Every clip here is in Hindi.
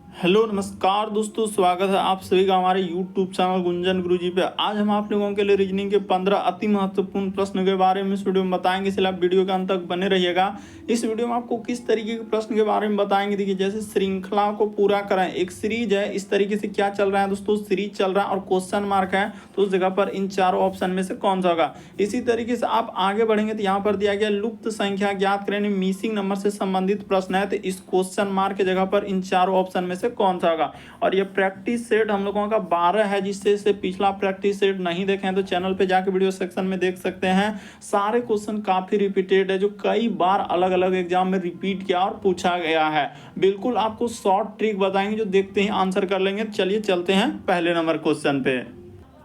हेलो नमस्कार दोस्तों, स्वागत है आप सभी का हमारे YouTube चैनल गुंजन गुरुजी पे। आज हम आप लोगों के लिए रीजनिंग के 15 अति महत्वपूर्ण प्रश्न के बारे में इस वीडियो में बताएंगे, इसलिए आप वीडियो के अंत तक बने रहिएगा। इस वीडियो में आपको किस तरीके के प्रश्न के बारे में बताएंगे। देखिए, जैसे श्रृंखला को पूरा करें, एक सीरीज है, इस तरीके से क्या चल रहा है दोस्तों, सीरीज चल रहा है और क्वेश्चन मार्क है, तो उस जगह पर इन चारों ऑप्शन में से कौन सा होगा। इसी तरीके से आप आगे बढ़ेंगे तो यहाँ पर दिया गया लुप्त संख्या ज्ञात करें, मिसिंग नंबर से संबंधित प्रश्न है, तो इस क्वेश्चन मार्क की जगह पर इन चारों ऑप्शन में से कौन सा होगा। और ये प्रैक्टिस सेट हम लोगों का 12 है, जिससे से पिछला प्रैक्टिस सेट नहीं देखे हैं तो चैनल पे जाके वीडियो सेक्शन में देख सकते हैं। सारे क्वेश्चन काफी रिपीटेड है, जो कई बार अलग अलग एग्जाम में रिपीट किया और पूछा गया है। बिल्कुल आपको शॉर्ट ट्रिक बताएंगे जो देखते ही आंसर कर लेंगे। चलिए चलते हैं पहले नंबर क्वेश्चन पे।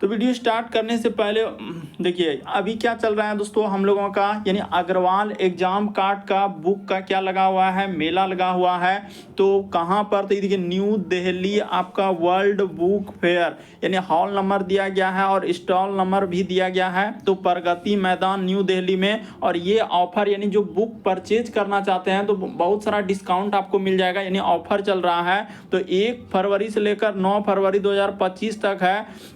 तो वीडियो स्टार्ट करने से पहले देखिए अभी क्या चल रहा है दोस्तों, हम लोगों का यानी अग्रवाल एग्जाम कार्ड का बुक का क्या लगा हुआ है, मेला लगा हुआ है। तो कहाँ पर, तो देखिए न्यू दिल्ली आपका वर्ल्ड बुक फेयर, यानी हॉल नंबर दिया गया है और स्टॉल नंबर भी दिया गया है, तो प्रगति मैदान न्यू दिल्ली में। और ये ऑफर यानी जो बुक परचेज करना चाहते हैं तो बहुत सारा डिस्काउंट आपको मिल जाएगा, यानी ऑफर चल रहा है। तो 1 फरवरी से लेकर 9 फरवरी 2025 तक है।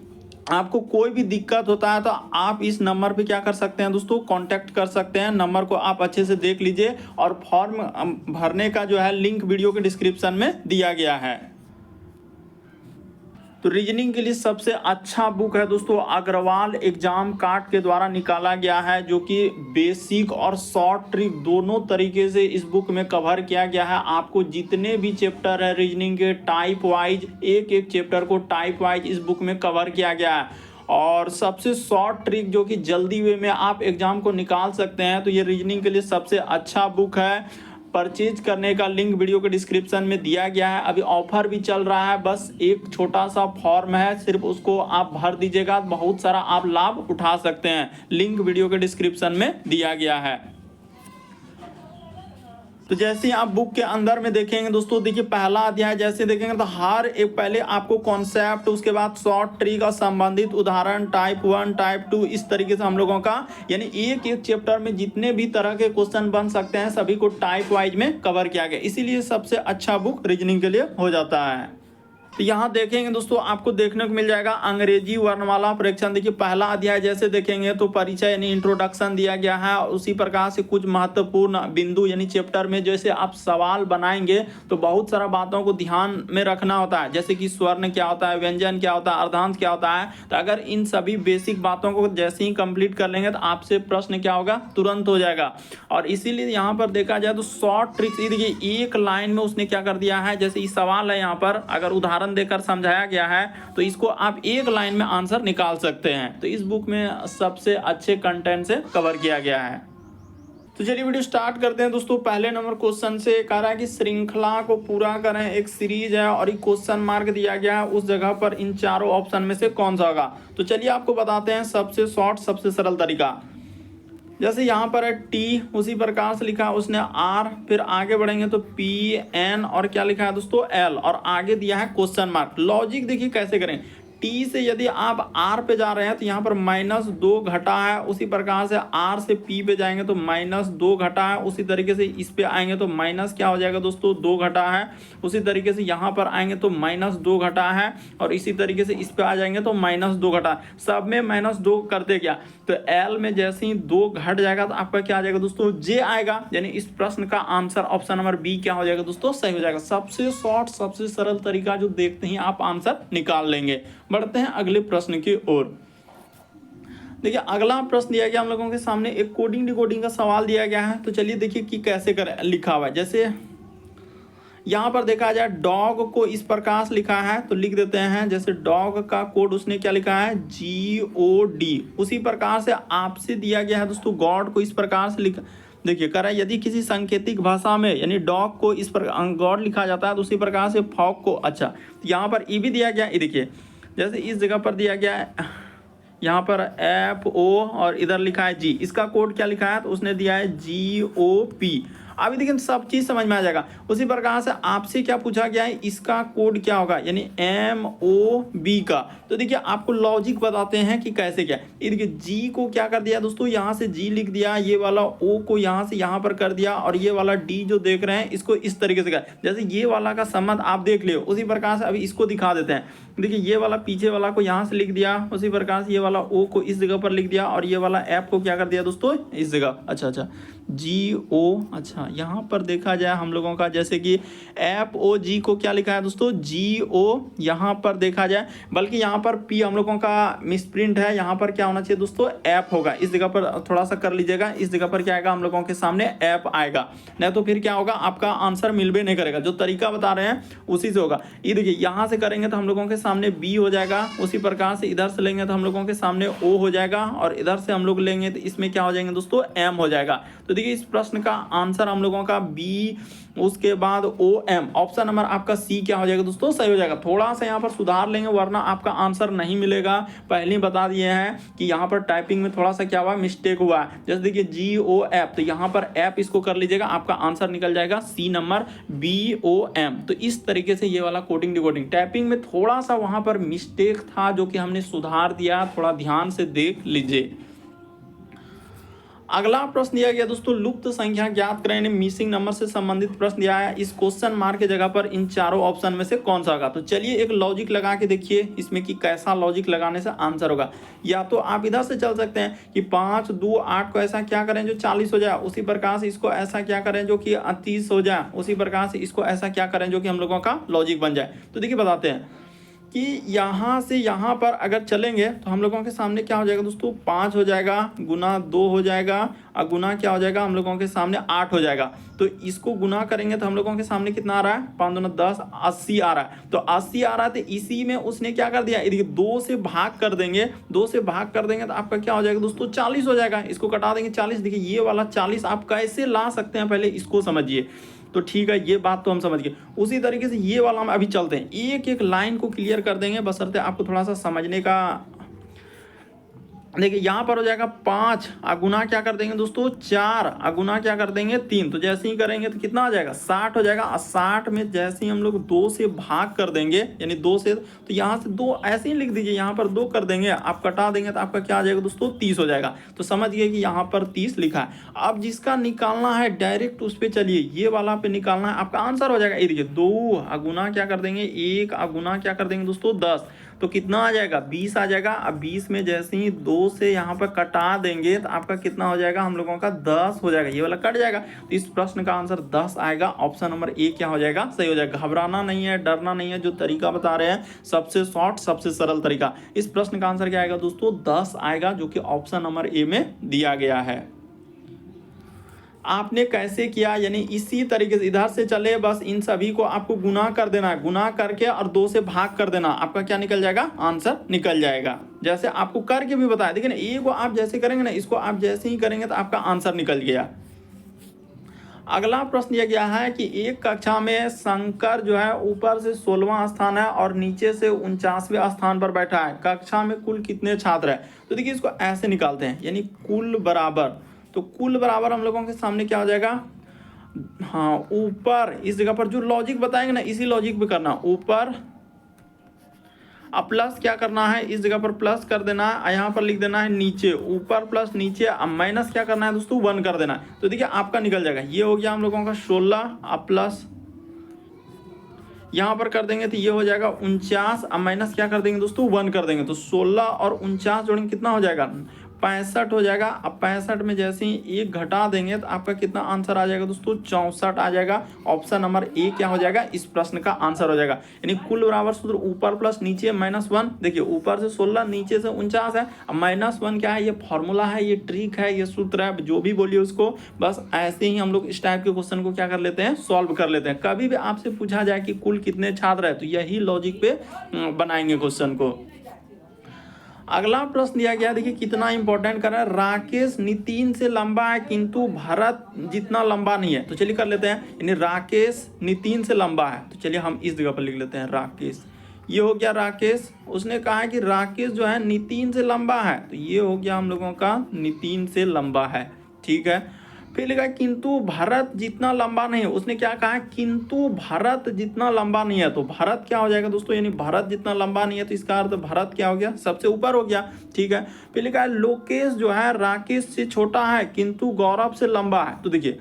आपको कोई भी दिक्कत होता है तो आप इस नंबर पे क्या कर सकते हैं दोस्तों, कांटेक्ट कर सकते हैं। नंबर को आप अच्छे से देख लीजिए और फॉर्म भरने का जो है लिंक वीडियो के डिस्क्रिप्शन में दिया गया है। तो रीजनिंग के लिए सबसे अच्छा बुक है दोस्तों अग्रवाल एग्जाम कार्ड के द्वारा निकाला गया है, जो कि बेसिक और शॉर्ट ट्रिक दोनों तरीके से इस बुक में कवर किया गया है। आपको जितने भी चैप्टर है रीजनिंग के टाइप वाइज, एक एक चैप्टर को टाइप वाइज इस बुक में कवर किया गया है। और सबसे शॉर्ट ट्रिक जो कि जल्दी वे में आप एग्जाम को निकाल सकते हैं, तो ये रीजनिंग के लिए सबसे अच्छा बुक है। परचेज करने का लिंक वीडियो के डिस्क्रिप्शन में दिया गया है। अभी ऑफर भी चल रहा है, बस एक छोटा सा फॉर्म है, सिर्फ उसको आप भर दीजिएगा, बहुत सारा आप लाभ उठा सकते हैं। लिंक वीडियो के डिस्क्रिप्शन में दिया गया है। तो जैसे ही आप बुक के अंदर में देखेंगे दोस्तों, देखिए पहला अध्याय जैसे देखेंगे तो हर एक पहले आपको कॉन्सेप्ट, उसके बाद शॉर्ट ट्रिक और संबंधित उदाहरण, टाइप 1 टाइप 2, इस तरीके से हम लोगों का यानी एक एक चैप्टर में जितने भी तरह के क्वेश्चन बन सकते हैं सभी को टाइप वाइज में कवर किया गया, इसीलिए सबसे अच्छा बुक रीजनिंग के लिए हो जाता है। तो यहाँ देखेंगे दोस्तों आपको देखने को मिल जाएगा अंग्रेजी वर्णमाला परीक्षण। देखिए पहला अध्याय जैसे देखेंगे तो परिचय यानी इंट्रोडक्शन दिया गया है, और उसी प्रकार से कुछ महत्वपूर्ण बिंदु यानी चैप्टर में जैसे आप सवाल बनाएंगे तो बहुत सारा बातों को ध्यान में रखना होता है, जैसे कि स्वर्ण क्या होता है, व्यंजन क्या होता है, अर्धांश क्या होता है। तो अगर इन सभी बेसिक बातों को जैसे ही कंप्लीट कर लेंगे तो आपसे प्रश्न क्या होगा, तुरंत हो जाएगा। और इसीलिए यहाँ पर देखा जाए तो शॉर्ट ट्रिक्स, देखिए एक लाइन में उसने क्या कर दिया है, जैसे ये सवाल है, यहाँ पर अगर उदाहरण देकर समझाया गया है तो इसको आप एक लाइन में आंसर निकाल सकते हैं। तो इस बुक में सबसे अच्छे कंटेंट से कवर किया गया है। तो चलिए वीडियो स्टार्ट करते हैं दोस्तों। पहले नंबर क्वेश्चन से कह रहा है कि श्रृंखला को पूरा करें, एक सीरीज है और एक क्वेश्चन मार्क दिया गया है, उस जगह पर इन चारों ऑप्शन में से कौन सा होगा। तो चलिए आपको बताते हैं सबसे शॉर्ट सबसे सरल तरीका। जैसे यहाँ पर है टी, उसी प्रकार से लिखा है उसने आर, फिर आगे बढ़ेंगे तो पी एन और क्या लिखा है दोस्तों एल, और आगे दिया है क्वेश्चन मार्क। लॉजिक देखिए कैसे करें, टी से यदि आप आर पे जा रहे हैं तो यहाँ पर -2 घटा है, उसी प्रकार से आर से पी पे जाएंगे तो -2 घटा है, उसी तरीके से इस पे आएंगे तो माइनस क्या हो जाएगा दोस्तों 2 घटा है, उसी तरीके से यहाँ पर आएंगे तो -2 घटा है, और इसी तरीके से इस पे आ जाएंगे तो -2 घटा, सब में -2 करते क्या। तो एल में जैसे ही 2 घट जाएगा तो आपका क्या आ जाएगा दोस्तों जे आएगा, यानी इस प्रश्न का आंसर ऑप्शन नंबर बी क्या हो जाएगा दोस्तों, सही हो जाएगा। सबसे शॉर्ट सबसे सरल तरीका जो देखते ही आप आंसर निकाल लेंगे। बढ़ते हैं अगले प्रश्न की ओर। देखिए अगला प्रश्न दिया गया हम लोगों के सामने, एक कोडिंग डिकोडिंग का सवाल दिया गया है। तो चलिए देखिए कि कैसे कर लिखा हुआ है। जैसे यहाँ पर देखा जाए डॉग को इस प्रकार से लिखा है, तो लिख देते हैं जैसे डॉग का कोड उसने क्या लिखा है GOD। उसी प्रकार से आपसे दिया गया है दोस्तों गॉड को इस प्रकार से लिखा, देखिए कह रहा है यदि किसी सांकेतिक भाषा में यानी डॉग को इस प्रकार गॉड लिखा जाता है तो उसी प्रकार से फॉग को, अच्छा यहाँ पर ई भी दिया गया है। देखिए जैसे इस जगह पर दिया गया है यहाँ पर FO और इधर लिखा है G, इसका कोड क्या लिखा है तो उसने दिया है GOP। अभी देखिए सब चीज समझ में आ जाएगा। उसी प्रकार से आपसे क्या पूछा गया है, इसका कोड क्या होगा, यानी MOB का। तो देखिए आपको लॉजिक बताते हैं कि कैसे क्या। ये देखिए जी को क्या कर दिया दोस्तों, यहाँ से जी लिख दिया, ये वाला ओ को यहाँ से यहाँ पर कर दिया, और ये वाला डी जो देख रहे हैं इसको इस तरीके से कर, जैसे ये वाला का संबंध आप देख लियो। उसी प्रकार से अभी इसको दिखा देते हैं। देखिए ये वाला पीछे वाला को यहाँ से लिख दिया, उसी प्रकार से ये वाला ओ को इस जगह पर लिख दिया, और ये वाला एफ को क्या कर दिया दोस्तों, इस जगह। अच्छा GO, अच्छा यहाँ पर देखा जाए हम लोगों का, जैसे कि FOG को क्या लिखा है दोस्तों, GO यहाँ पर देखा जाए, बल्कि यहाँ पर P हम लोगों का मिसप्रिंट है, यहाँ पर क्या होना चाहिए दोस्तों, F होगा। इस जगह पर थोड़ा सा कर लीजिएगा, इस जगह पर क्या आएगा हम लोगों के सामने F आएगा, नहीं तो फिर क्या होगा, आपका आंसर मिलबे नहीं करेगा। जो तरीका बता रहे हैं उसी से होगा। ये देखिए यहाँ से करेंगे तो हम लोगों के सामने B हो जाएगा, उसी प्रकार से इधर से लेंगे तो हम लोगों के सामने O हो जाएगा, और इधर से हम लोग लेंगे तो इसमें क्या हो जाएंगे दोस्तों, M हो जाएगा। तो देखिए इस प्रश्न का आंसर हम लोगों का B, उसके बाद OM, ऑप्शन नंबर आपका C क्या हो जाएगा दोस्तों, सही हो जाएगा। थोड़ा सा यहाँ पर सुधार लेंगे वरना आपका आंसर नहीं मिलेगा। पहले ही बता दिए हैं कि यहाँ पर टाइपिंग में थोड़ा सा क्या हुआ, मिस्टेक हुआ है। जैसे देखिए GOF, तो यहाँ पर F इसको कर लीजिएगा, आपका आंसर निकल जाएगा C नंबर BOM। तो इस तरीके से ये वाला कोडिंग डिकोडिंग, टाइपिंग में थोड़ा सा वहाँ पर मिस्टेक था जो कि हमने सुधार दिया, थोड़ा ध्यान से देख लीजिए। अगला प्रश्न दिया गया दोस्तों, लुप्त संख्या ज्ञात करें, मिसिंग नंबर से संबंधित प्रश्न दिया है। इस क्वेश्चन मार्क की जगह पर इन चारों ऑप्शन में से कौन सा होगा। तो चलिए एक लॉजिक लगा के देखिए इसमें कि कैसा लॉजिक लगाने से आंसर होगा। या तो आप इधर से चल सकते हैं कि 5, 2, 8 को ऐसा क्या करें जो 40 हो जाए, उसी प्रकार से इसको ऐसा क्या करें जो कि 30 हो जाए, उसी प्रकार से इसको ऐसा क्या करें जो कि हम लोगों का लॉजिक बन जाए। तो देखिए बताते हैं कि यहाँ से यहाँ पर अगर चलेंगे तो हम लोगों के सामने क्या हो जाएगा दोस्तों, 5 हो जाएगा, गुना 2 हो जाएगा, और गुना क्या हो जाएगा हम लोगों के सामने 8 हो जाएगा। तो इसको गुना करेंगे तो हम लोगों के सामने कितना आ रहा है, 5 दूना 10, 80 आ रहा है। तो 80 आ रहा है, तो इसी में उसने क्या कर दिया, देखिए 2 से भाग कर देंगे, 2 से भाग कर देंगे तो आपका क्या हो जाएगा दोस्तों, 40 हो जाएगा। इसको कटा देंगे 40। देखिए ये वाला 40 आप कैसे ला सकते हैं, पहले इसको समझिए। तो ठीक है, ये बात तो हम समझ गए। उसी तरीके से ये वाला हम अभी चलते हैं, एक एक लाइन को क्लियर कर देंगे, बशर्ते आपको थोड़ा सा समझने का। देखिए यहाँ पर हो जाएगा 5, अगुना क्या कर देंगे दोस्तों 4, अगुना क्या कर देंगे 3। तो जैसे ही करेंगे तो कितना आ जाएगा 60 हो जाएगा। और 60 में जैसे ही हम लोग 2 से भाग कर देंगे, यानी 2 से, तो यहाँ से 2 ऐसे ही लिख दीजिए, यहाँ पर 2 कर देंगे, आप कटा देंगे तो आपका क्या आ जाएगा दोस्तों 30 हो जाएगा। तो समझ गए कि यहाँ पर 30 लिखा है। अब जिसका निकालना है डायरेक्ट उस पर चलिए, ये वाला पे निकालना है, आपका आंसर हो जाएगा। ये देखिए 2 अगुना क्या कर देंगे 1, अगुना क्या कर देंगे दोस्तों 10, तो कितना आ जाएगा 20 आ जाएगा। अब 20 में जैसे ही 2 से यहाँ पर कटा देंगे तो आपका कितना हो जाएगा हम लोगों का 10 हो जाएगा, ये वाला कट जाएगा। तो इस प्रश्न का आंसर 10 आएगा। ऑप्शन नंबर ए क्या हो जाएगा, सही हो जाएगा। घबराना नहीं है, डरना नहीं है, जो तरीका बता रहे हैं सबसे शॉर्ट सबसे सरल तरीका। इस प्रश्न का आंसर क्या आएगा दोस्तों 10 आएगा, जो कि ऑप्शन नंबर ए में दिया गया है। आपने कैसे किया, यानी इसी तरीके से इधर से चले, बस इन सभी को आपको गुना कर देना है, गुना करके और 2 से भाग कर देना, आपका क्या निकल जाएगा, आंसर निकल जाएगा। जैसे आपको करके भी बताया, देखिए ना, ए को आप जैसे करेंगे ना, इसको आप जैसे ही करेंगे तो आपका आंसर निकल गया। अगला प्रश्न दिया गया है कि एक कक्षा में शंकर जो है ऊपर से 16वां स्थान है और नीचे से 49वें स्थान पर बैठा है। कक्षा में कुल कितने छात्र हैं। तो देखिए इसको ऐसे निकालते हैं, यानी कुल बराबर, तो कुल बराबर हम लोगों के सामने क्या हो जाएगा, हाँ ऊपर इस जगह पर जो लॉजिक बताएंगे ना, इसी लॉजिक पे करना, ऊपर अब प्लस क्या करना है, इस जगह पर प्लस कर देना है, यहाँ पर लिख देना है नीचे, ऊपर प्लस नीचे, अब माइनस क्या करना है दोस्तों 1 कर देना है। तो देखिए आपका निकल जाएगा, ये हो गया हम लोगों का 16, अब प्लस यहाँ पर कर देंगे तो ये हो जाएगा 49, अब माइनस क्या कर देंगे दोस्तों 1 कर देंगे। तो 16 और 49 जोड़ेंगे कितना हो जाएगा 65 हो जाएगा। अब 65 में जैसे ही 1 घटा देंगे तो आपका कितना आंसर आ जाएगा दोस्तों 64 आ जाएगा। ऑप्शन नंबर ए क्या हो जाएगा, इस प्रश्न का आंसर हो जाएगा। यानी कुल बराबर सूत्र ऊपर प्लस नीचे -1। देखिए ऊपर से 16 नीचे से 49 है। अब -1 क्या है, ये फॉर्मूला है, ये ट्रिक है, ये सूत्र है, जो भी बोलिए उसको, बस ऐसे ही हम लोग इस टाइप के क्वेश्चन को क्या कर लेते हैं, सॉल्व कर लेते हैं। कभी भी आपसे पूछा जाए कि कुल कितने छात्र है, तो यही लॉजिक पे बनाएंगे क्वेश्चन को। अगला प्रश्न दिया गया, देखिए कितना इंपॉर्टेंट कर रहा है, राकेश नितिन से लंबा है किंतु भरत जितना लंबा नहीं है। तो चलिए कर लेते हैं, यानी राकेश नितिन से लंबा है, तो चलिए हम इस जगह पर लिख लेते हैं राकेश। ये हो गया राकेश, उसने कहा है कि राकेश जो है नितिन से लंबा है, तो ये हो गया हम लोगों का नितिन से लंबा है, ठीक है। फिर लिखा है किंतु भारत जितना लंबा नहीं है। उसने क्या कहा है, किंतु भारत जितना लंबा नहीं है। तो भारत क्या हो जाएगा दोस्तों, यानी भारत जितना लंबा नहीं है, तो इसका अर्थ भारत क्या हो गया, सबसे ऊपर हो गया। ठीक है, फिर लिखा है लोकेश जो है राकेश से छोटा है किंतु गौरव से लंबा है। तो देखिए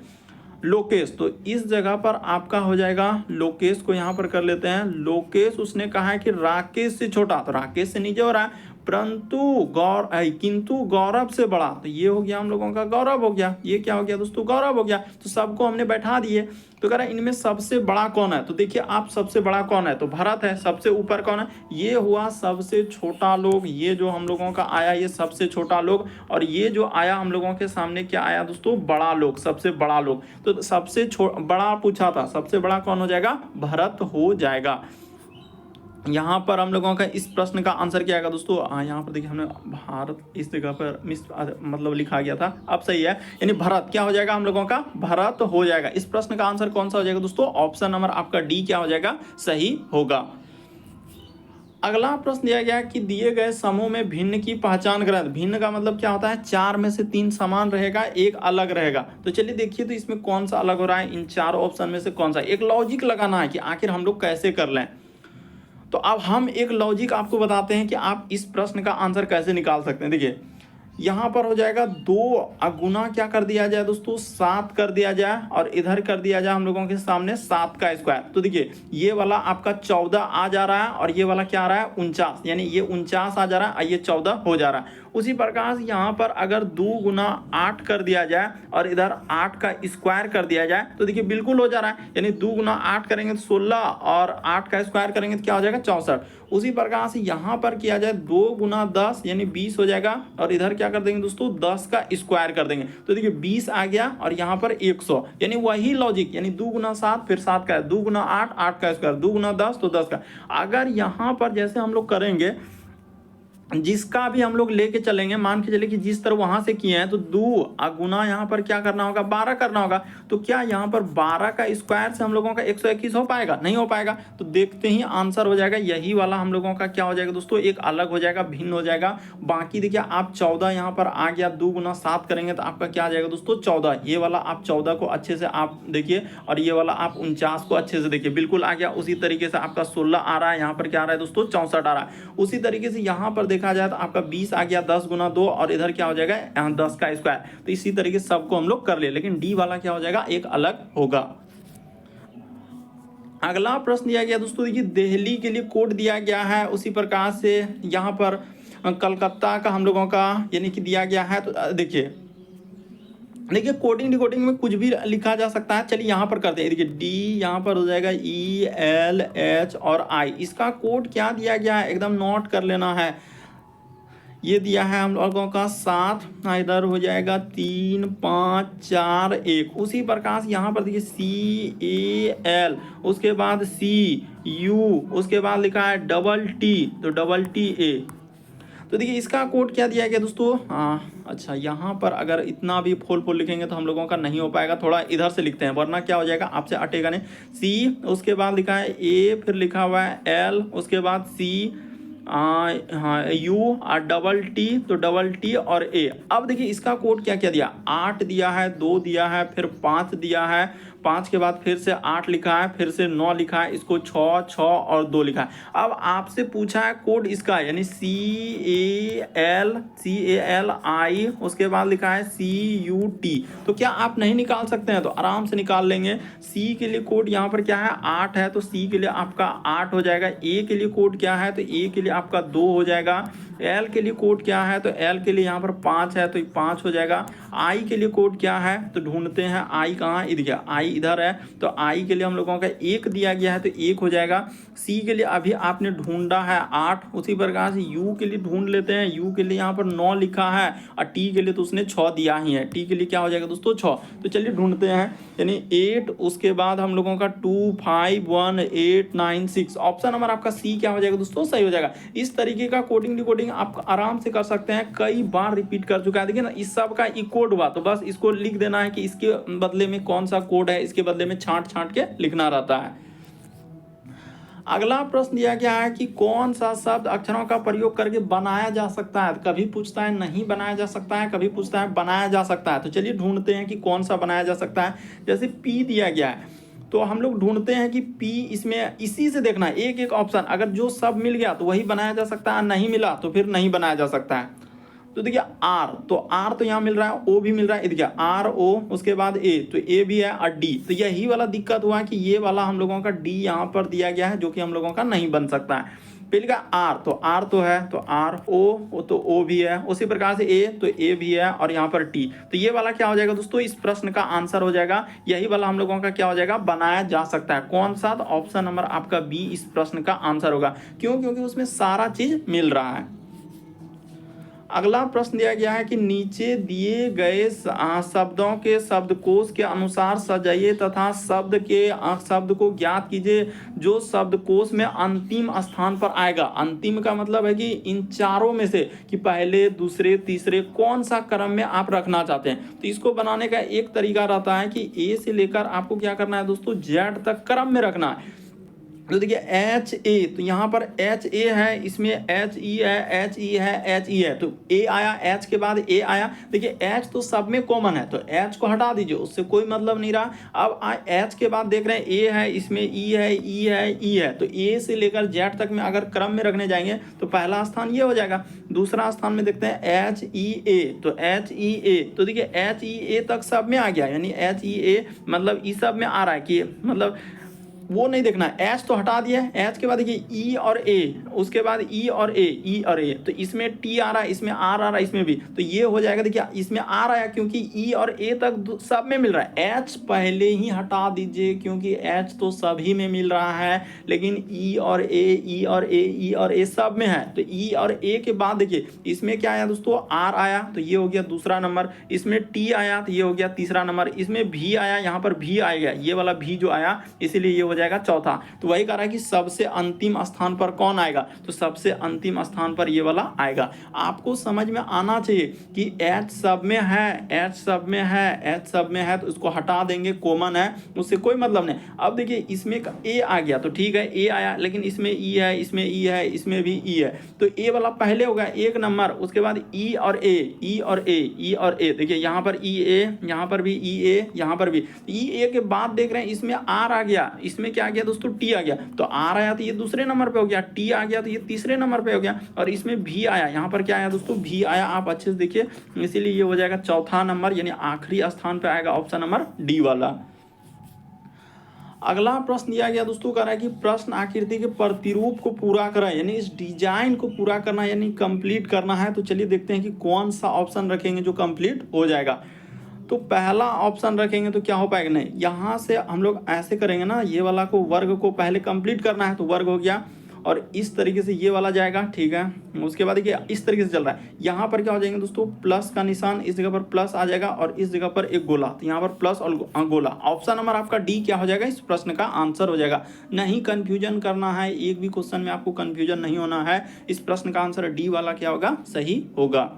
लोकेश, तो इस जगह पर आपका हो जाएगा, लोकेश को यहाँ पर कर लेते हैं। लोकेश उसने कहा है कि राकेश से छोटा, तो राकेश से नीचे हो रहा है, परंतु किंतु गौरव से बड़ा। तो ये हो गया हम लोगों का गौरव हो गया। ये क्या हो गया दोस्तों, गौरव हो गया। तो सबको हमने बैठा दिए। तो कह रहा है इनमें सबसे बड़ा कौन है। तो देखिए आप, सबसे बड़ा कौन है, तो भारत है। सबसे ऊपर कौन है, ये हुआ सबसे छोटा लोग। ये जो हम लोगों का आया ये सबसे छोटा लोग, और ये जो आया हम लोगों के सामने क्या आया दोस्तों, बड़ा लोग, सबसे बड़ा लोग। तो सबसे बड़ा पूछा था, सबसे बड़ा कौन हो जाएगा, भारत हो जाएगा। यहाँ पर हम लोगों का इस प्रश्न का आंसर क्या आएगा दोस्तों, यहाँ पर देखिए हमने भारत इस जगह पर मतलब लिखा गया था, अब सही है, यानी भारत क्या हो जाएगा हम लोगों का, भारत हो जाएगा। इस प्रश्न का आंसर कौन सा हो जाएगा दोस्तों, ऑप्शन नंबर आपका डी क्या हो जाएगा, सही होगा। अगला प्रश्न दिया गया कि दिए गए समूह में भिन्न की पहचान करें। भिन्न का मतलब क्या होता है, 4 में से 3 समान रहेगा, एक अलग रहेगा। तो चलिए देखिए तो इसमें कौन सा अलग हो रहा है, इन 4 ऑप्शन में से कौन सा। एक लॉजिक लगाना है कि आखिर हम लोग कैसे कर लें। तो अब हम एक लॉजिक आपको बताते हैं कि आप इस प्रश्न का आंसर कैसे निकाल सकते हैं। देखिए यहाँ पर हो जाएगा 2 गुना क्या कर दिया जाए दोस्तों, 7 कर दिया जाए, और इधर कर दिया जाए हम लोगों के सामने 7 का स्क्वायर। तो देखिए ये वाला आपका 14 आ जा रहा है, और ये वाला क्या आ रहा है 49, यानी ये 49 आ जा रहा है और ये 14 हो जा रहा है। उसी प्रकार से यहाँ पर अगर 2 गुना 8 कर दिया जाए और इधर 8 का स्क्वायर कर दिया जाए, तो देखिए बिल्कुल हो जा रहा है, यानी 2 गुना 8 करेंगे तो 16, और 8 का स्क्वायर करेंगे तो क्या हो जाएगा 64। उसी प्रकार से यहाँ पर किया जाए 2 गुना 10 यानी 20 हो जाएगा, और इधर क्या कर देंगे दोस्तों 10 का स्क्वायर कर देंगे, तो देखिए 20 आ गया, और यहाँ पर 100, यानी वही लॉजिक, यानी 2 गुना 7 फिर 7 का, 2 गुना 8 8 का स्क्वायर, 2 गुना 10 तो 10 का। अगर यहाँ पर जैसे हम लोग करेंगे, जिसका भी हम लोग लेके चलेंगे, मान के चले कि जिस तरह वहां से किए हैं, तो 2 गुना यहाँ पर क्या करना होगा 12 करना होगा। तो क्या यहाँ पर 12 का स्क्वायर से हम लोगों का 121 हो पाएगा, नहीं हो पाएगा। तो देखते ही आंसर हो जाएगा यही वाला हम लोगों का क्या हो जाएगा दोस्तों, एक अलग हो जाएगा, भिन्न हो जाएगा। बाकी देखिए आप 14 यहाँ पर आ गया, 2 गुना 7 करेंगे तो आपका क्या आ जाएगा दोस्तों 14। ये वाला आप 14 को अच्छे से आप देखिए, और ये वाला आप 49 को अच्छे से देखिए, बिल्कुल आ गया। उसी तरीके से आपका 16 आ रहा है, यहाँ पर क्या आ रहा है दोस्तों 64 आ रहा है। उसी तरीके से यहाँ पर देखा जाए तो आपका 20 आ गया, 10 गुना 2, और इधर क्या हो जाएगा यहाँ 10 का स्क्वायर। तो इसी तरीके से सबको हम लोग कर ले, लेकिन डी वाला क्या हो जाएगा एक अलग होगा। अगला प्रश्न दिया गया दोस्तों, देखिए दिल्ली के लिए कोड दिया गया है, उसी प्रकार से यहाँ पर कलकत्ता का हम लोगों का यानी कि दिया गया है। तो देखिए कोडिंग डिकोडिंग में कुछ भी लिखा जा सकता है। चलिए यहाँ पर करते हैं, देखिए डी यहाँ पर हो जाएगा ELH और I, इसका कोड क्या दिया गया है एकदम नोट कर लेना है। ये दिया है हम लोगों का 7, इधर हो जाएगा 3 5 4 1। उसी प्रकार से यहाँ पर देखिए CAL, उसके बाद CU, उसके बाद लिखा है TT, तो TTA। तो देखिए इसका कोड क्या दिया गया दोस्तों, अच्छा यहाँ पर अगर इतना भी फुल लिखेंगे तो हम लोगों का नहीं हो पाएगा, थोड़ा इधर से लिखते हैं वरना क्या हो जाएगा आपसे अटेगा नहीं। C, उसके बाद लिखा है A, फिर लिखा हुआ है L, उसके बाद C, U और TT, तो TT और A। अब देखिए इसका कोड क्या क्या दिया, 8 दिया है, 2 दिया है, फिर 5 दिया है, 5 के बाद फिर से 8 लिखा है, फिर से 9 लिखा है, इसको 6 6 और 2 लिखा है। अब आपसे पूछा है कोड इसका, यानी CALI, उसके बाद लिखा है CUT। तो क्या आप नहीं निकाल सकते हैं, तो आराम से निकाल लेंगे। C के लिए कोड यहाँ पर क्या है 8 है, तो C के लिए आपका 8 हो जाएगा। A के लिए कोड क्या है, तो A के लिए आपका 2 हो जाएगा। L के लिए कोड क्या है, तो L के लिए यहाँ पर 5 है, तो 5 हो जाएगा। I के लिए कोड क्या है, तो ढूंढते हैं I कहाँ, इधर I इधर है, तो I के लिए हम लोगों का 1 दिया गया है, तो 1 हो जाएगा। C के लिए अभी आपने ढूंढा है 8, उसी प्रकार से U के लिए ढूंढ लेते हैं। U के लिए यहाँ पर 9 लिखा है, और T के लिए तो उसने 6 दिया ही है। T के लिए क्या हो जाएगा दोस्तों 6। तो चलिए ढूंढते हैं, यानी 8, उसके बाद हम लोगों का 2 5 1 8 9 6। ऑप्शन नंबर आपका C क्या हो जाएगा दोस्तों, सही हो जाएगा। इस तरीके का कोडिंग डिकोडिंग आप आराम से कर सकते हैं, कई बार रिपीट कर चुका है। देखिए ना इस सब का ई कोड हुआ, तो बस इसको लिख देना है कि इसके बदले में कौन सा कोड है, इसके बदले में छांट के लिखना रहता है। अगला प्रश्न दिया गया है कि कौन सा शब्द अक्षरों का प्रयोग करके बनाया जा सकता है। कभी पूछता है नहीं बनाया जा सकता है, कभी पूछता है बनाया जा सकता है। तो चलिए ढूंढते हैं कि कौन सा बनाया जा सकता है। जैसे पी दिया गया है तो हम लोग ढूंढते हैं कि पी, इसमें इसी से देखना है एक एक ऑप्शन, अगर जो सब मिल गया तो वही बनाया जा सकता है, नहीं मिला तो फिर नहीं बनाया जा सकता है। तो देखिए आर, तो आर तो यहाँ मिल रहा है, ओ भी मिल रहा है, देखिए आर ओ, उसके बाद ए, तो ए भी है और डी। तो यही वाला दिक्कत हुआ कि ये वाला हम लोगों का डी यहाँ पर दिया गया है जो कि हम लोगों का नहीं बन सकता है। पहले का आर, तो आर तो है, तो आर ओ तो ओ भी है, उसी प्रकार से ए तो ए भी है और यहाँ पर टी। तो ये वाला क्या हो जाएगा दोस्तों, इस प्रश्न का आंसर हो जाएगा, यही वाला हम लोगों का क्या हो जाएगा, बनाया जा सकता है। कौन सा, तो ऑप्शन नंबर आपका बी इस प्रश्न का आंसर होगा। क्यों, क्योंकि उसमें सारा चीज मिल रहा है। अगला प्रश्न दिया गया है कि नीचे दिए गए शब्दों के शब्दकोश के अनुसार सजाइए तथा शब्द को ज्ञात कीजिए जो शब्दकोश में अंतिम स्थान पर आएगा। अंतिम का मतलब है कि इन चारों में से कि पहले, दूसरे, तीसरे कौन सा क्रम में आप रखना चाहते हैं। तो इसको बनाने का एक तरीका रहता है कि ए से लेकर आपको क्या करना है दोस्तों, जेड तक क्रम में रखना है। तो देखिए एच ए, तो यहाँ पर एच ए है, इसमें एच ई है, एच ई है, एच ई है, तो ए आया, एच के बाद ए आया। देखिए एच तो सब में कॉमन है तो एच को हटा दीजिए, उससे कोई मतलब नहीं रहा। अब एच के बाद देख रहे हैं ए है, इसमें ई है, ई है, ई है, तो ए से लेकर जेड तक में अगर क्रम में रखने जाएंगे तो पहला स्थान ये हो जाएगा। दूसरा स्थान में देखते हैं एच ई ए, तो एच ई ए, तो देखिए एच ई ए तक सब में आ गया, यानी एच ई ए मतलब ई सब में आ रहा है कि मतलब वो नहीं देखना है। एच तो हटा दिया, एच के बाद देखिए ई और ए, उसके बाद ई और ए, ई और ए, तो इसमें टी आ रहा है, इसमें आर आ रहा है, इसमें भी, तो ये हो जाएगा। देखिए इसमें आर आया क्योंकि ई और ए तक सब में मिल रहा है। एच पहले ही हटा दीजिए क्योंकि एच तो सभी में मिल रहा है, लेकिन ई और ए, ई और ए, ई और ए सब में है। तो ई और ए के बाद देखिए इसमें क्या आया दोस्तों, आर आया, तो ये हो गया दूसरा नंबर। इसमें टी आया तो ये हो गया तीसरा नंबर। इसमें भी आया, यहाँ पर भी आएगा, ये वाला भी जो आया इसीलिए ये हो जाएगा चौथा। तो वही कह रहा है कि सबसे अंतिम स्थान पर कौन आएगा, तो सबसे अंतिम स्थान पर ये वाला आएगा। आपको समझ में आना चाहिए कि एच सब में है, एच सब में है, एच सब में है, तो इसको हटा देंगे, कॉमन है, उससे कोई मतलब नहीं। अब देखिए इसमें ए आ गया तो ठीक है, ए आया, लेकिन इसमें ई है, इसमें ई है, इसमें भी ई है, तो ए वाला पहले होगा एक नंबर, उसके बाद ई और ए, ई और ए, ई और ए। देखिए यहाँ पर ई ए, यहाँ पर भी ई ए, यहाँ पर भी ई ए के बाद देख रहे हैं इसमें आर आ गया, इसमें क्या आ गया दोस्तों, टी आ गया। तो आर आया तो ये दूसरे नंबर पे हो गया, टी आ गया तो ये तीसरे नंबर पे हो गया, और इसमें भी आया, यहाँ पर क्या आया दोस्तों, भी आया। आप अच्छे से देखिए, इसीलिए ये हो जाएगा चौथा नंबर, यानी आखिरी स्थान पे आएगा ऑप्शन नंबर डी वाला। अगला प्रश्न दिया गया दोस्तों, कह रहा है कि प्रश्न आकृति के प्रतिरूप को पूरा करा, यानी इस डिजाइन को पूरा करना, यानी कंप्लीट करना है। तो चलिए देखते हैं कि कौन सा ऑप्शन रखेंगे जो कंप्लीट हो जाएगा। तो पहला ऑप्शन रखेंगे तो क्या हो पाएगा, नहीं, यहाँ से हम लोग ऐसे करेंगे ना, ये वाला को वर्ग को पहले कंप्लीट करना है तो वर्ग हो गया, और इस तरीके से ये वाला जाएगा, ठीक है। उसके बाद देखिए इस तरीके से चल रहा है, यहाँ पर क्या हो जाएंगे दोस्तों, प्लस का निशान, इस जगह पर प्लस आ जाएगा और इस जगह पर एक गोला, तो यहाँ पर प्लस और गोला। ऑप्शन नंबर आपका डी क्या हो जाएगा, इस प्रश्न का आंसर हो जाएगा। नहीं कंफ्यूजन करना है, एक भी क्वेश्चन में आपको कंफ्यूजन नहीं होना है। इस प्रश्न का आंसर डी वाला क्या होगा, सही होगा।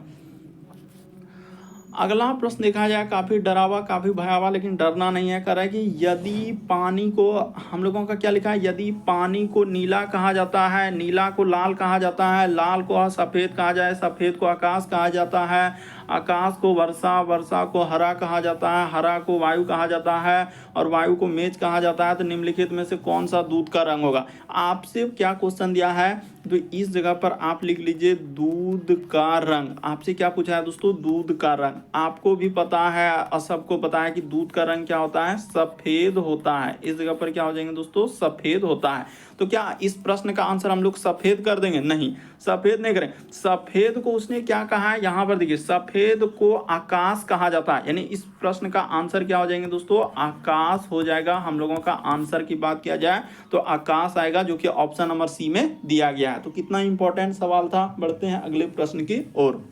अगला प्रश्न देखा जाए काफ़ी डरावा, काफ़ी भयावह, लेकिन डरना नहीं है। कह रहा है कि यदि पानी को, हम लोगों का क्या लिखा है, यदि पानी को नीला कहा जाता है, नीला को लाल कहा जाता है, लाल को सफ़ेद कहा जाए, सफ़ेद को आकाश कहा जाता है, आकाश को वर्षा, वर्षा को हरा कहा जाता है, हरा को वायु कहा जाता है, और वायु को मेज कहा जाता है, तो निम्नलिखित में से कौन सा दूध का रंग होगा। आपसे क्या क्वेश्चन दिया है, तो इस जगह पर आप लिख लीजिए दूध का रंग। आपसे क्या पूछा है दोस्तों, दूध का रंग। आपको भी पता है और सबको पता है कि दूध का रंग क्या होता है, सफ़ेद होता है। इस जगह पर क्या हो जाएंगे दोस्तों, सफ़ेद होता है। तो क्या इस प्रश्न का आंसर हम लोग सफ़ेद कर देंगे, नहीं, सफ़ेद नहीं करें। सफ़ेद को उसने क्या कहा है, यहाँ पर देखिए, सफ़ेद को आकाश कहा जाता है, यानी इस प्रश्न का आंसर क्या हो जाएंगे दोस्तों, आकाश हो जाएगा। हम लोगों का आंसर की बात किया जाए तो आकाश आएगा, जो कि ऑप्शन नंबर सी में दिया गया है। तो कितना इंपॉर्टेंट सवाल था। बढ़ते हैं अगले प्रश्न की ओर।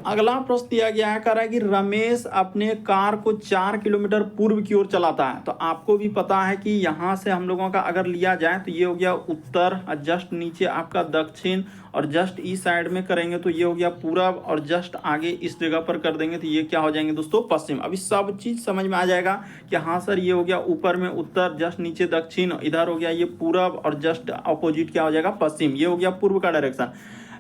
अगला प्रश्न दिया गया है, कह रहा है कि रमेश अपने कार को 4 किलोमीटर पूर्व की ओर चलाता है। तो आपको भी पता है कि यहाँ से हम लोगों का अगर लिया जाए तो ये हो गया उत्तर, जस्ट नीचे आपका दक्षिण, और जस्ट इस साइड में करेंगे तो ये हो गया पूरब, और जस्ट आगे इस जगह पर कर देंगे तो ये क्या हो जाएंगे दोस्तों, पश्चिम। अभी सब चीज़ समझ में आ जाएगा कि हाँ सर ये हो गया ऊपर में उत्तर, जस्ट नीचे दक्षिण, इधर हो गया ये पूरब, और जस्ट अपोजिट क्या हो जाएगा, पश्चिम। ये हो गया पूर्व का डायरेक्शन।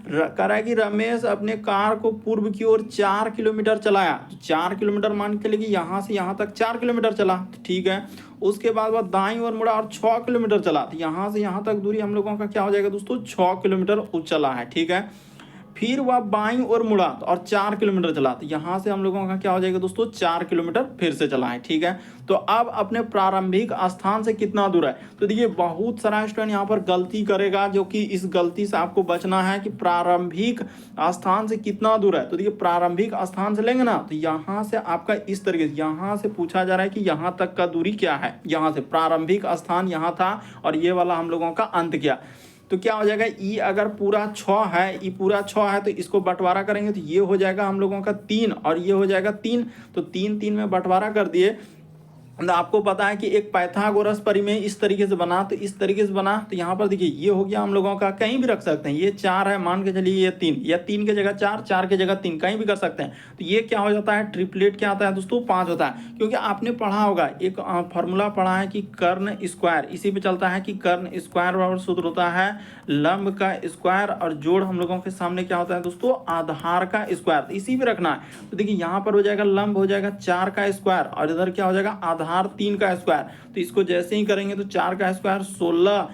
कह रहा है कि रमेश अपने कार को पूर्व की ओर 4 किलोमीटर चलाया। तो 4 किलोमीटर मान के लिए कि यहाँ से यहाँ तक 4 किलोमीटर चला, तो ठीक है। उसके बाद वह दाईं ओर मुड़ा और 6 किलोमीटर चला। तो यहाँ से यहाँ तक दूरी हम लोगों का क्या हो जाएगा दोस्तों, 6 किलोमीटर चला है, ठीक है। फिर वह बाईं ओर मुड़ा और 4 किलोमीटर चला। तो यहाँ से हम लोगों का क्या हो जाएगा दोस्तों, 4 किलोमीटर फिर से चला है, ठीक है। तो अब अपने प्रारंभिक स्थान से कितना दूर है। तो देखिए बहुत सारा स्टूडेंट यहाँ पर गलती करेगा, जो कि इस गलती से आपको बचना है कि प्रारंभिक स्थान से कितना दूर है। तो देखिए प्रारंभिक स्थान से लेंगे ना, तो यहाँ से आपका इस तरीके से यहाँ से पूछा जा रहा है कि यहाँ तक का दूरी क्या है। यहाँ से प्रारंभिक स्थान यहाँ था और ये वाला हम लोगों का अंत क्या, तो क्या हो जाएगा, ई अगर पूरा 6 है, ई पूरा 6 है, तो इसको बंटवारा करेंगे तो ये हो जाएगा हम लोगों का 3 और ये हो जाएगा 3। तो 3 3 में बंटवारा कर दिए। तो आपको पता है कि एक पाइथागोरस परिमेय इस तरीके से बना, तो इस तरीके से बना। तो यहाँ पर देखिए ये हो गया हम लोगों का, कहीं भी रख सकते हैं, ये 4 है मान के चलिए, ये 3, या 3 की जगह 4, 4 की जगह 3, कहीं भी कर सकते हैं। तो ये क्या हो जाता है, ट्रिपलेट क्या आता है दोस्तों, 5 होता है। क्योंकि आपने पढ़ा होगा, एक फॉर्मूला पढ़ा है कि कर्ण स्क्वायर, इसी पे चलता है कि कर्ण स्क्वायर बराबर सूत्र होता है लंब का स्क्वायर, और जोड़ हम लोगों के सामने क्या होता है दोस्तों, आधार का स्क्वायर। तो इसी पे रखना है। तो देखिए यहाँ पर हो जाएगा लंब हो जाएगा 4 का स्क्वायर, और इधर क्या हो जाएगा आधार 3 का स्क्वायर। तो इसको जैसे ही करेंगे तो 4 का स्क्वायर 16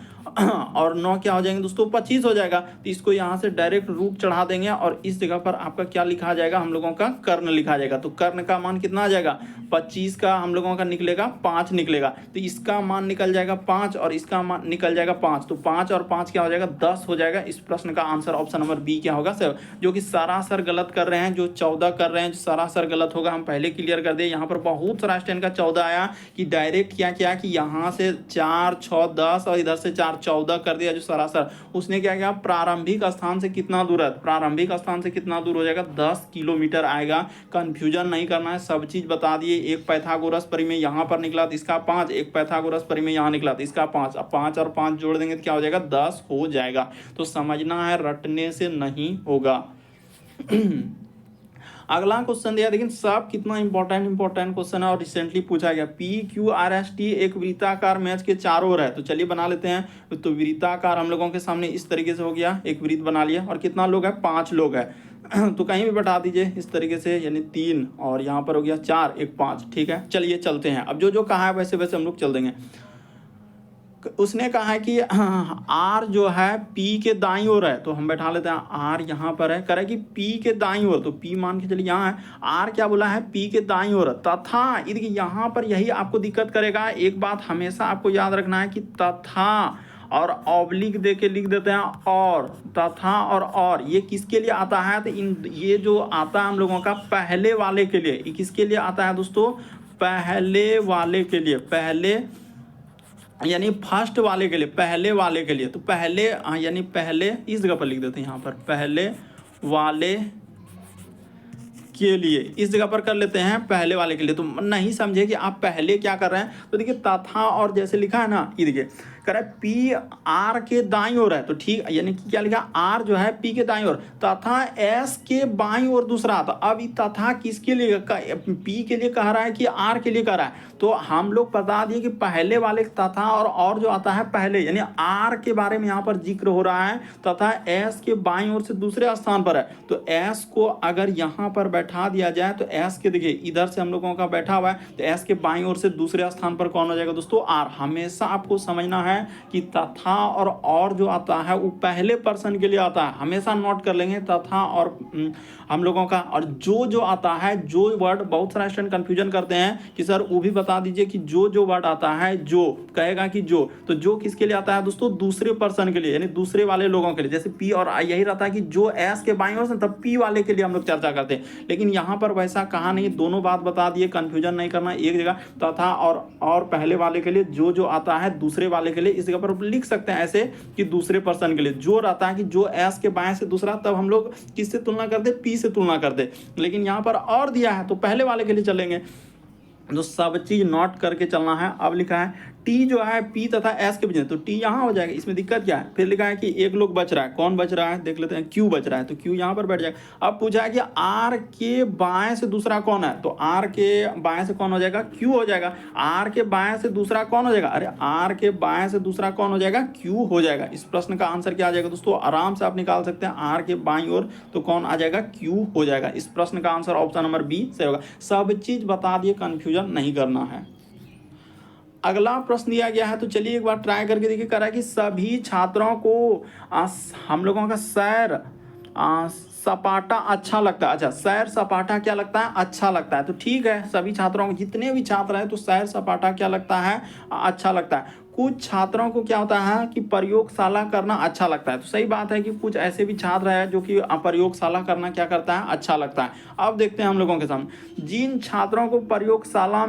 और 9 क्या हो जाएंगे दोस्तों, 25 हो जाएगा। तो इसको यहाँ से डायरेक्ट रूट चढ़ा देंगे और इस जगह पर आपका क्या लिखा जाएगा, हम लोगों का कर्ण लिखा जाएगा। तो कर्ण का मान कितना आ जाएगा, 25 का हम लोगों का निकलेगा 5 निकलेगा। तो इसका मान निकल जाएगा 5 और इसका मान निकल जाएगा 5। तो 5 और 5 क्या हो जाएगा, 10 हो जाएगा। इस प्रश्न का आंसर ऑप्शन नंबर बी क्या होगा, 7। जो कि सरासर गलत कर रहे हैं, जो 14 कर रहे हैं, जो सरासर गलत होगा, हम पहले क्लियर कर दिए। यहाँ पर बहुत सारा स्टैंड का 14 आया कि डायरेक्ट क्या किया कि यहाँ से 4 6 10 और इधर से 4 14 कर दिया, जो सरासर। उसने क्या किया, प्रारंभिक स्थान से कितना दूर है, प्रारंभिक स्थान से कितना दूर हो जाएगा, 10 किलोमीटर आएगा। कंफ्यूजन नहीं करना है, सब चीज बता दिए। एक पाइथागोरस परिमेय यहाँ पर निकला तो इसका 5, एक पाइथागोरस परिमेय यहाँ निकला तो इसका 5। अब 5 और 5 जोड़ देंगे तो क्या हो जाएगा, 10 हो जाएगा। तो समझना है, रटने से नहीं होगा। अगला क्वेश्चन दिया, लेकिन सब कितना इंपॉर्टेंट क्वेश्चन है और रिसेंटली पूछा गया। PQRST एक वृत्ताकार मैच के चारों ओर है। तो चलिए बना लेते हैं। तो वृत्ताकार हम लोगों के सामने इस तरीके से हो गया, एक वृत्त बना लिया। और कितना लोग है, 5 लोग है। तो कहीं भी बैठा दीजिए इस तरीके से, यानी 3 और यहाँ पर हो गया 4 एक 5, ठीक है। चलिए चलते हैं, अब जो जो कहा है वैसे वैसे हम लोग चल देंगे। उसने कहा है कि R जो है P के दाईं ओर है, तो हम बैठा लेते हैं R यहाँ पर है। कह रहा है कि P के दाईं ओर, तो P मान के चलिए यहाँ है, R क्या बोला है, P के दाईं ओर। तथा देखिए यहाँ पर यही आपको दिक्कत करेगा। एक बात हमेशा आपको याद रखना है कि तथा और ऑब्लिक दे के लिख देते हैं, और तथा और ये किसके लिए आता है, तो ये जो आता है हम लोगों का पहले वाले के लिए। ये किसके लिए आता है दोस्तों, पहले वाले के लिए, पहले यानी फर्स्ट वाले के लिए, पहले वाले के लिए। तो पहले यानी पहले इस जगह पर लिख देते हैं, यहाँ पर पहले वाले के लिए, इस जगह पर कर लेते हैं पहले वाले के लिए। तो नहीं समझे कि आप पहले क्या कर रहे हैं। तो देखिए तथा और जैसे लिखा है ना, ये देखिए कह रहा है P R के दाईं ओर है, तो ठीक, यानी कि क्या लिखा, R जो है P के दाईं ओर, तथा S के बाईं ओर दूसरा। तो अब ये तथा किसके लिए, P के लिए कह रहा है कि R के लिए कह रहा है। तो हम लोग बता दिए कि पहले वाले तथा और जो आता है पहले, यानी R के बारे में यहाँ पर जिक्र हो रहा है, तथा S के बाईं ओर से दूसरे स्थान पर है। तो S को अगर यहाँ पर बैठा दिया जाए तो S के देखिए इधर से हम लोगों का बैठा हुआ है, तो S के बाईं ओर से दूसरे स्थान पर कौन हो जाएगा दोस्तों, R। हमेशा आपको समझना है कि तथा और जो आता है वो पहले पर्सन के लिए आता है, हमेशा नोट कर लेंगे तथा और हम लोगों का। और जो आता है, जो वर्ड, बहुत सारा स्टूडेंट कंफ्यूजन करते हैं कि सर वो भी बता दीजिए कि जो वर्ड आता है, जो कहेगा कि तो जो किसके लिए आता है दोस्तों, दूसरे पर्सन के लिए, यानी दूसरे वाले लोगों के लिए। जैसे P और I, यही रहता है कि जो S के बाईं ओर से, तब P वाले के लिए हम लोग चर्चा करते हैं। लेकिन यहाँ पर वैसा कहा नहीं, दोनों बात बता दिए, कन्फ्यूजन नहीं करना एक जगह तथा और पहले वाले के लिए जो आता है दूसरे वाले के लिए इस जगह पर लिख सकते हैं ऐसे कि दूसरे पर्सन के लिए जो रहता है कि जो एस के बाएं से दूसरा, तब हम लोग किससे तुलना करते, पी से तुलना करते। लेकिन यहाँ पर और दिया है तो पहले वाले के लिए चलेंगे, तो सब चीज नोट करके चलना है। अब लिखा है टी जो है पी तथा एस के बीच में, तो टी यहाँ हो जाएगा, इसमें दिक्कत क्या है। फिर लिखा है कि एक लोग बच रहा है, कौन बच रहा है देख लेते हैं, क्यू बच रहा है, तो क्यू यहाँ पर बैठ जाएगा। अब पूछा है कि आर के बाएं से दूसरा कौन है, तो आर के बाएं से कौन हो जाएगा, क्यू हो जाएगा। आर के बाएं से दूसरा कौन हो जाएगा, अरे आर के बाएं से दूसरा कौन हो जाएगा, क्यू हो जाएगा। इस प्रश्न का आंसर क्या आ जाएगा दोस्तों, आराम से आप निकाल सकते हैं, आर के बाईं ओर तो कौन आ जाएगा, क्यू हो जाएगा। इस प्रश्न का आंसर ऑप्शन नंबर बी से होगा। सब चीज बता दिए, कंफ्यूजन नहीं करना है। अगला प्रश्न दिया गया है, तो चलिए एक बार ट्राई करके देखिए। कह रहा है कि सभी छात्रों को हम लोगों का सैर सपाटा अच्छा लगता है। अच्छा, सैर सपाटा क्या लगता है, अच्छा लगता है। तो ठीक है, सभी छात्रों को, जितने भी छात्र हैं तो सैर सपाटा क्या लगता है, अच्छा लगता है। कुछ छात्रों को क्या होता है कि प्रयोगशाला करना अच्छा लगता है। तो सही बात है कि कुछ ऐसे भी छात्र हैं जो कि प्रयोगशाला करना क्या करता है, अच्छा लगता है। अब देखते हैं हम लोगों के सामने, जिन छात्रों को प्रयोगशाला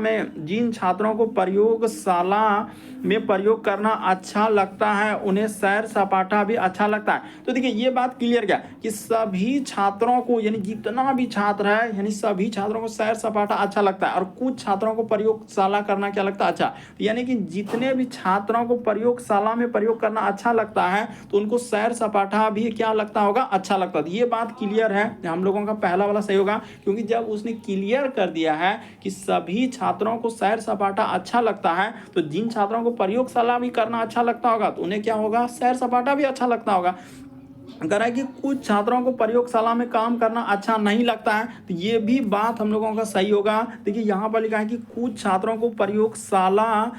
में प्रयोग करना अच्छा लगता है उन्हें सैर सपाटा भी अच्छा लगता है। तो देखिए ये बात क्लियर क्या कि सभी छात्रों को, यानी जितना भी छात्र है, यानी सभी छात्रों को सैर सपाटा अच्छा लगता है, और कुछ छात्रों को प्रयोगशाला करना क्या लगता है, अच्छा। यानी कि जितने भी छात्रों को प्रयोगशाला में प्रयोग करना अच्छा लगता है तो उनको सैर सपाटा भी क्या लगता होगा, अच्छा लगता है। ये बात क्लियर है, हम लोगों का पहला वाला सही होगा, क्योंकि जब उसने क्लियर कर दिया है कि सभी छात्रों को सैर सपाटा अच्छा लगता है, तो जिन छात्रों को प्रयोगशाला भी करना अच्छा लगता होगा तो उन्हें क्या होगा, सैर सपाटा भी अच्छा लगता होगा। कह रहा है कि कुछ छात्रों को प्रयोगशाला में काम करना अच्छा नहीं लगता है, तो ये भी बात हम लोगों का सही होगा। देखिए यहाँ पर लिखा है कि कुछ छात्रों को प्रयोगशाला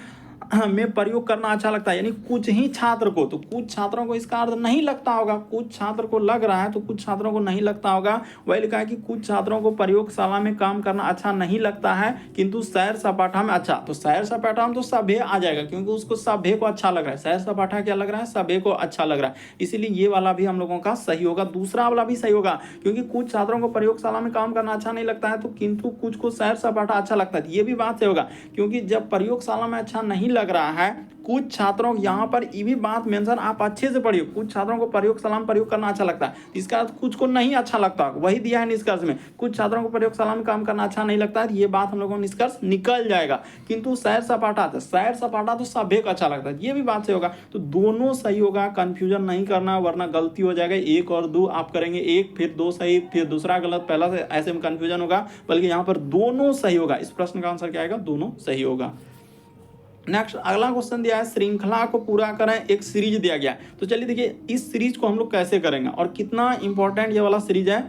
में प्रयोग करना अच्छा लगता है, यानी कुछ ही छात्र को, तो कुछ छात्रों को इसका अर्थ नहीं लगता होगा, कुछ छात्र को लग रहा है तो कुछ छात्रों को नहीं लगता होगा। वही लिखा है कि कुछ छात्रों को प्रयोगशाला में काम करना अच्छा नहीं लगता है किंतु सैर सपाटा में अच्छा। तो सैर सपाटा में तो सभ्य आ जाएगा, क्योंकि उसको सभ्य को अच्छा लग रहा है। सैर सपाटा क्या लग रहा है, सभ्य को अच्छा लग रहा है, इसीलिए ये वाला भी हम लोगों का सही होगा। दूसरा वाला भी सही होगा, क्योंकि कुछ छात्रों को प्रयोगशाला में काम करना अच्छा नहीं लगता है तो किंतु कुछ को सैर सपाटा अच्छा लगता है, ये भी बात सही होगा। क्योंकि जब प्रयोगशाला में अच्छा नहीं लग रहा है, कुछ छात्रों, यहाँ पर ये भी बात मेंशन आप अच्छे से पढ़िए, कुछ छात्रों को प्रयोगशाला में प्रयोग करना अच्छा लगता है, इसका अर्थ कुछ को नहीं अच्छा लगता, वही दिया है निष्कर्ष में। कुछ छात्रों को प्रयोगशाला में काम करना अच्छा नहीं लगता है, ये बात हम लोगों को निष्कर्ष निकल जाएगा। किंतु सैर सपाटा तो सभ्य को अच्छा लगता है, ये भी बात सही होगा। तो दोनों सही होगा, कंफ्यूजन नहीं करना वरना गलती हो जाएगा। 1 और 2 आप करेंगे, 1 फिर 2 सही फिर दूसरा गलत, पहला से ऐसे में कंफ्यूजन होगा, बल्कि यहाँ पर दोनों सही होगा। इस प्रश्न का आंसर क्या आएगा, दोनों सही होगा। नेक्स्ट अगला क्वेश्चन दिया है, श्रृंखला को पूरा करें, एक सीरीज दिया गया है। तो चलिए देखिए इस सीरीज को हम लोग कैसे करेंगे और कितना इंपॉर्टेंट ये वाला सीरीज है।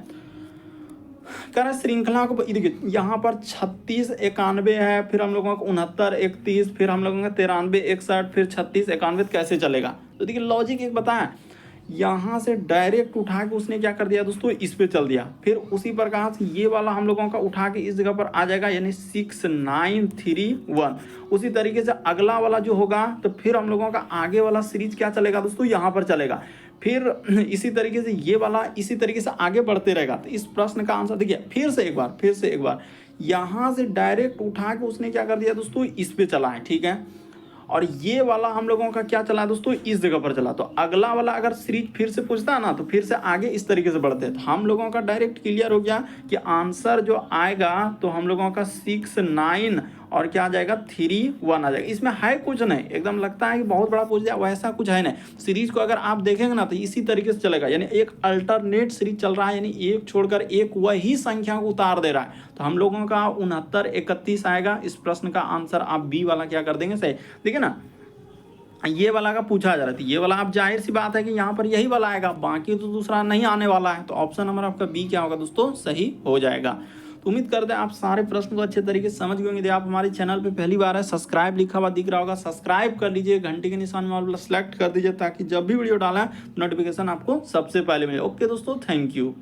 कह रहे श्रृंखला को देखिए यहाँ पर 36 91 है, फिर हम लोगों का 69 31, फिर हम लोगों का 93 61, फिर 36 91 कैसे चलेगा। तो देखिए लॉजिक एक बताएं, यहाँ से डायरेक्ट उठा के उसने क्या कर दिया दोस्तों, इस पे चल दिया, फिर उसी प्रकार से ये वाला हम लोगों का उठा के इस जगह पर आ जाएगा, यानी 6 9 3 1। उसी तरीके से अगला वाला जो होगा तो फिर हम लोगों का आगे वाला सीरीज क्या चलेगा दोस्तों, यहाँ पर चलेगा। फिर इसी तरीके से ये वाला इसी तरीके से आगे बढ़ते रहेगा। तो इस प्रश्न का आंसर देखिए फिर से एक बार यहाँ से डायरेक्ट उठा के उसने क्या कर दिया दोस्तों, इस पे चला है, ठीक है। और ये वाला हम लोगों का क्या चला दोस्तों, इस जगह पर चला। तो अगला वाला अगर सीरीज फिर से पूछता है ना तो फिर से आगे इस तरीके से बढ़ते हैं। तो हम लोगों का डायरेक्ट क्लियर हो गया कि आंसर जो आएगा तो हम लोगों का 6 9 और क्या आ जाएगा 3 1 आ जाएगा। इसमें है कुछ नहीं, एकदम लगता है कि बहुत बड़ा पूछ दिया, वैसा कुछ है नहीं। सीरीज को अगर आप देखेंगे ना तो इसी तरीके से चलेगा, यानी एक अल्टरनेट सीरीज चल रहा है, यानी एक छोड़कर एक वही संख्या को उतार दे रहा है। तो हम लोगों का 69 31 आएगा। इस प्रश्न का आंसर आप बी वाला क्या कर देंगे, सही। देखिए ना ये वाला का पूछा जा रहा था, ये वाला आप जाहिर सी बात है कि यहाँ पर यही वाला आएगा, बाकी तो दूसरा नहीं आने वाला है। तो ऑप्शन नंबर आपका बी क्या होगा दोस्तों, सही हो जाएगा। तो उम्मीद करते हैं आप सारे प्रश्न को अच्छे तरीके से समझ गए होंगे। यदि आप हमारे चैनल पे पहली बार है, सब्सक्राइब लिखा हुआ दिख रहा होगा, सब्सक्राइब कर लीजिए, घंटे के निशान में वाला सेलेक्ट कर दीजिए ताकि जब भी वीडियो डालें नोटिफिकेशन आपको सबसे पहले मिले। ओके दोस्तों, थैंक यू।